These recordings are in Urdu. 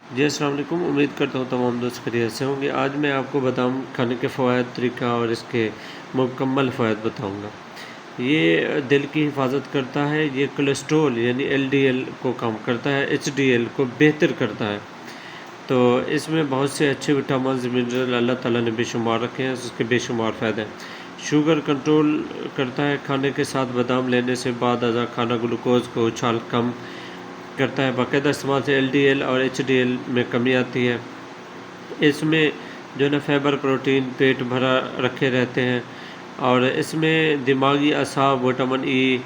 جی السلام علیکم، امید کرتا ہوں تمام دوست خیریت سے ہوں گے۔ آج میں آپ کو بتاؤں کھانے کے فوائد، طریقہ اور اس کے مکمل فوائد بتاؤں گا۔ یہ دل کی حفاظت کرتا ہے، یہ کولیسٹرول یعنی LDL کو کم کرتا ہے، HDL کو بہتر کرتا ہے۔ تو اس میں بہت سے اچھے وٹامنز، منرل اللہ تعالیٰ نے بے شمار رکھے ہیں، اس کے بے شمار فائدے ہیں۔ شوگر کنٹرول کرتا ہے، کھانے کے ساتھ بادام لینے سے بعد ازاں کھانا گلوکوز کو اچھال کم کرتا ہے۔ باقاعدہ استعمال سے LDL اور HDL میں کمی آتی ہے۔ اس میں جو ہے نا فائبر، پروٹین پیٹ بھرا رکھے رہتے ہیں، اور اس میں دماغی اعصاب، وٹامن ای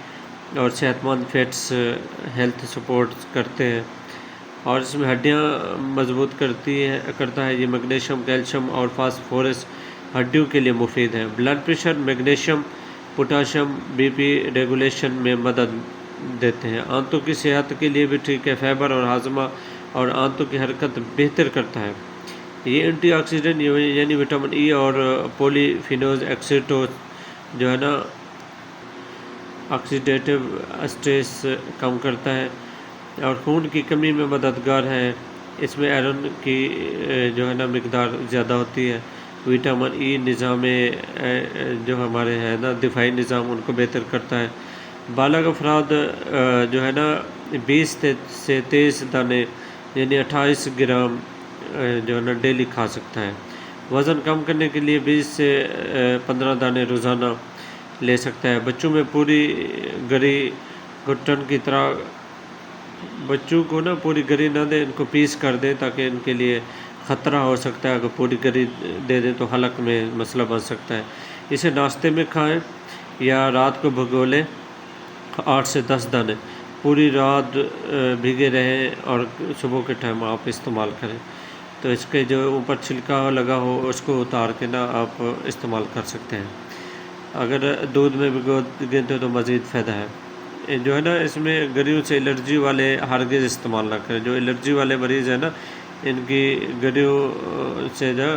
اور صحت مند فیٹس ہیلتھ سپورٹ کرتے ہیں، اور اس میں ہڈیاں مضبوط کرتا ہے۔ یہ میگنیشیم، کیلشیم اور فاسفورس ہڈیوں کے لیے مفید ہیں۔ Blood pressure, magnesium, potassium BP regulation میں مدد دیتے ہیں۔ آنتوں کی صحت کے لیے بھی ٹھیک ہے، فائبر اور ہاضمہ اور آنتوں کی حرکت بہتر کرتا ہے۔ یہ اینٹی آکسیڈنٹ یعنی وٹامن ای اور پولی فینوز ایکسیٹو جو ہے نا آکسیڈیٹیو اسٹریس کم کرتا ہے اور خون کی کمی میں مددگار ہے۔ اس میں آئرن کی جو ہے نا مقدار زیادہ ہوتی ہے۔ وٹامن ای نظام جو ہمارے ہے نا دفاعی نظام، ان کو بہتر کرتا ہے۔ بالغ افراد جو ہے نا 20 سے 23 دانے یعنی 28 گرام جو ہے نا ڈیلی کھا سکتا ہے۔ وزن کم کرنے کے لیے 20 سے 15 دانے روزانہ لے سکتا ہے۔ بچوں میں پوری گری گھٹن کی طرح بچوں کو نا پوری گری نہ دیں، ان کو پیس کر دیں تاکہ ان کے لیے خطرہ ہو سکتا ہے۔ اگر پوری گری دے دیں تو حلق میں مسئلہ بن سکتا ہے۔ اسے ناشتے میں کھائیں یا رات کو بھگو لیں۔ 8 سے 10 دانے پوری رات بھیگے رہیں اور صبح کے ٹائم آپ استعمال کریں۔ تو اس کے جو اوپر چھلکا لگا ہو اس کو اتار کے نا آپ استعمال کر سکتے ہیں۔ اگر دودھ میں بھگو دیتے تو مزید فائدہ ہے۔ جو ہے نا اس میں گریوں سے الرجی والے ہرگز استعمال نہ کریں۔ جو الرجی والے مریض ہیں نا، ان کی گریوں سے جو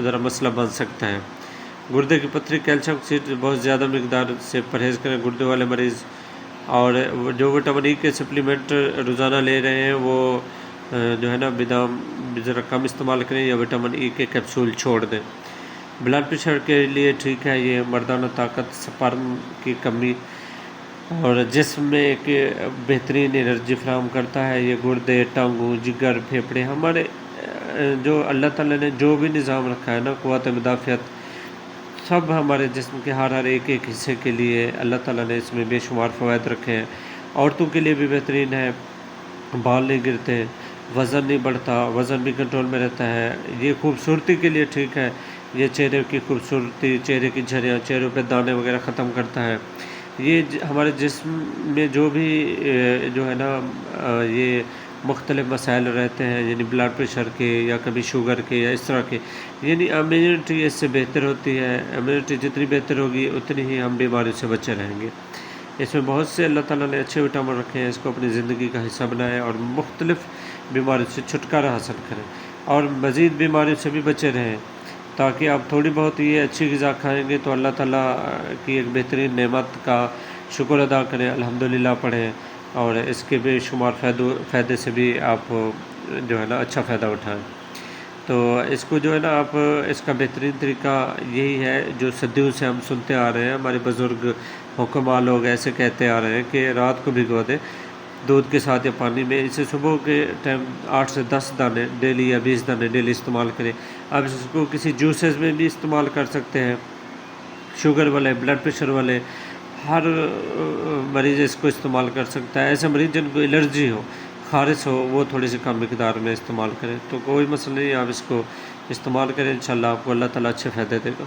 ذرا مسئلہ بن سکتا ہے۔ گردے کی پتھری، کیلشیم سے بہت زیادہ مقدار سے پرہیز کریں گردے والے مریض، اور جو وٹامن ای کے سپلیمنٹ روزانہ لے رہے ہیں وہ جو ہے نا بادام ذرا کم استعمال کریں یا وٹامن ای کے کیپسول چھوڑ دیں۔ بلڈ پریشر کے لیے ٹھیک ہے۔ یہ مردانہ طاقت، سپرم کی کمی اور جسم میں ایک بہترین انرجی فراہم کرتا ہے۔ یہ گردے، ٹانگوں، جگر، پھیپھڑے، ہمارے جو اللہ تعالیٰ نے جو بھی نظام رکھا ہے نا، قوت مدافعت، سب ہمارے جسم کے ہر ایک حصے کے لیے اللہ تعالیٰ نے اس میں بے شمار فوائد رکھے ہیں۔ عورتوں کے لیے بھی بہترین ہے، بال نہیں گرتے، وزن نہیں بڑھتا، وزن بھی کنٹرول میں رہتا ہے۔ یہ خوبصورتی کے لیے ٹھیک ہے، یہ چہرے کی خوبصورتی، چہرے کی جھریاں، چہروں پہ دانے وغیرہ ختم کرتا ہے۔ یہ ہمارے جسم میں جو بھی جو ہے نا یہ مختلف مسائل رہتے ہیں، یعنی بلڈ پریشر کے یا کبھی شوگر کے یا اس طرح کے، یعنی امیونٹی اس سے بہتر ہوتی ہے۔ امیونٹی جتنی بہتر ہوگی اتنی ہی ہم بیماریوں سے بچے رہیں گے۔ اس میں بہت سے اللہ تعالیٰ نے اچھے وٹامن رکھے ہیں، اس کو اپنی زندگی کا حصہ بنائیں اور مختلف بیماریوں سے چھٹکارا حاصل کریں، اور مزید بیماریوں سے بھی بچے رہیں، تاکہ آپ تھوڑی بہت یہ اچھی غذا کھائیں گے تو اللہ تعالیٰ کی ایک بہترین نعمت کا شکر ادا کریں، الحمدللہ پڑھیں، اور اس کے بے شمار فائدے سے بھی آپ جو ہے نا اچھا فائدہ اٹھائیں۔ تو اس کو جو ہے نا آپ اس کا بہترین طریقہ یہی ہے جو صدیوں سے ہم سنتے آ رہے ہیں، ہمارے بزرگ حکماء لوگ ایسے کہتے آ رہے ہیں کہ رات کو بھگو دیں دودھ کے ساتھ یا پانی میں، اسے صبح کے ٹائم 8 سے 10 دانے ڈیلی یا 20 دانے ڈیلی استعمال کریں۔ آپ اس کو کسی جوسز میں بھی استعمال کر سکتے ہیں۔ شوگر والے، بلڈ پریشر والے، ہر مریض اس کو استعمال کر سکتا ہے۔ ایسے مریض جن کو الرجی ہو، خارش ہو، وہ تھوڑی سی کم مقدار میں استعمال کریں، تو کوئی مسئلہ نہیں، آپ اس کو استعمال کریں، انشاءاللہ آپ کو اللہ تعالیٰ اچھے فائدے دے گا۔